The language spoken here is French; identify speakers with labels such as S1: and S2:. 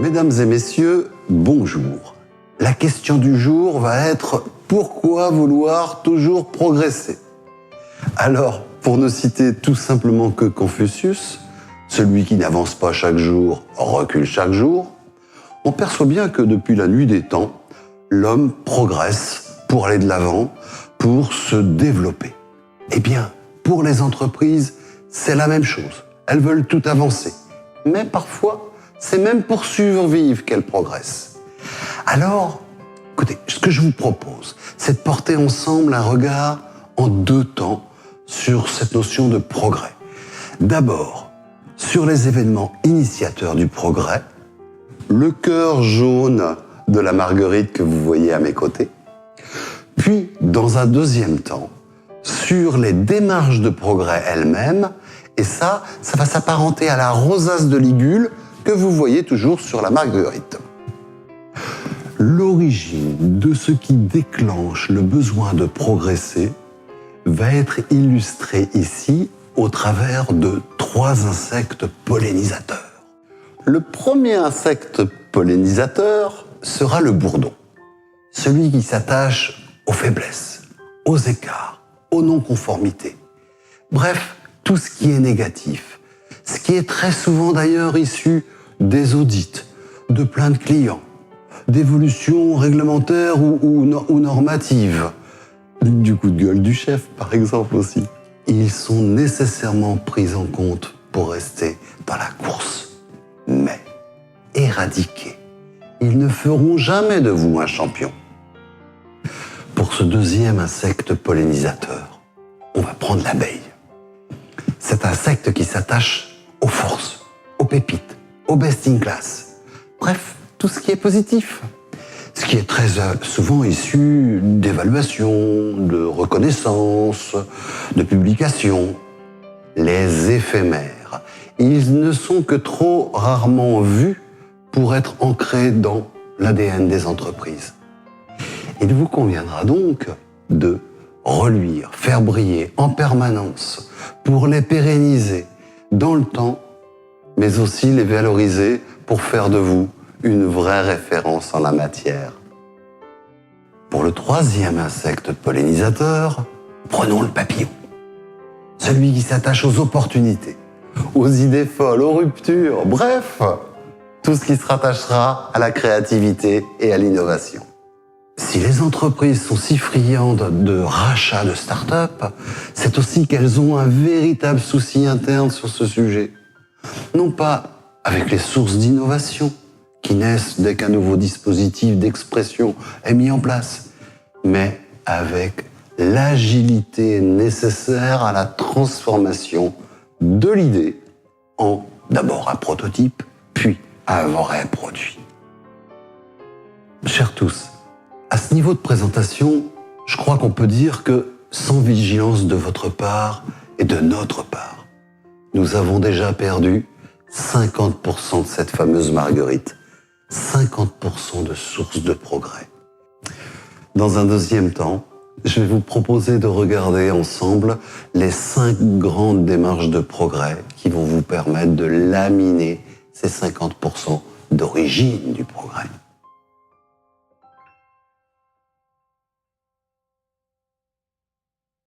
S1: Mesdames et messieurs, bonjour. La question du jour va être « Pourquoi vouloir toujours progresser ?» Alors, pour ne citer tout simplement que Confucius, celui qui n'avance pas chaque jour recule chaque jour, on perçoit bien que depuis la nuit des temps, l'homme progresse pour aller de l'avant, pour se développer. Eh bien, pour les entreprises, c'est la même chose. Elles veulent tout avancer. Mais parfois, c'est même pour survivre qu'elles progressent. Alors, écoutez, ce que je vous propose, c'est de porter ensemble un regard en deux temps sur cette notion de progrès. D'abord, sur les événements initiateurs du progrès, le cœur jaune de la marguerite que vous voyez à mes côtés, puis, dans un deuxième temps, sur les démarches de progrès elles-mêmes, et ça va s'apparenter à la rosace de Ligule que vous voyez toujours sur la marguerite. L'origine de ce qui déclenche le besoin de progresser va être illustrée ici au travers de 3 insectes pollinisateurs. Le premier insecte pollinisateur sera le bourdon, celui qui s'attache aux faiblesses, aux écarts, aux non-conformités. Bref, tout ce qui est négatif, ce qui est très souvent d'ailleurs issu des audits, de plaintes clients, d'évolutions réglementaires ou normatives, du coup de gueule du chef par exemple aussi. Ils sont nécessairement pris en compte pour rester dans la course. Mais éradiqués, ils ne feront jamais de vous un champion. Pour ce deuxième insecte pollinisateur, on va prendre l'abeille. Cet insecte qui s'attache aux forces, aux pépites, aux best in class. Bref, tout ce qui est positif. Ce qui est très souvent issu d'évaluations, de reconnaissance, de publications. Les éphémères, ils ne sont que trop rarement vus pour être ancrés dans l'ADN des entreprises. Il vous conviendra donc de reluire, faire briller en permanence pour les pérenniser dans le temps, mais aussi les valoriser pour faire de vous une vraie référence en la matière. Pour le troisième insecte pollinisateur, prenons le papillon. Celui qui s'attache aux opportunités, aux idées folles, aux ruptures, bref, tout ce qui se rattachera à la créativité et à l'innovation. Si les entreprises sont si friandes de rachats de start-up, c'est aussi qu'elles ont un véritable souci interne sur ce sujet. Non pas avec les sources d'innovation qui naissent dès qu'un nouveau dispositif d'expression est mis en place, mais avec l'agilité nécessaire à la transformation de l'idée en d'abord un prototype, puis un vrai produit. Chers tous, à ce niveau de présentation, je crois qu'on peut dire que sans vigilance de votre part et de notre part, nous avons déjà perdu 50% de cette fameuse marguerite, 50% de sources de progrès. Dans un deuxième temps, je vais vous proposer de regarder ensemble les 5 grandes démarches de progrès qui vont vous permettre de laminer ces 50% d'origine du progrès.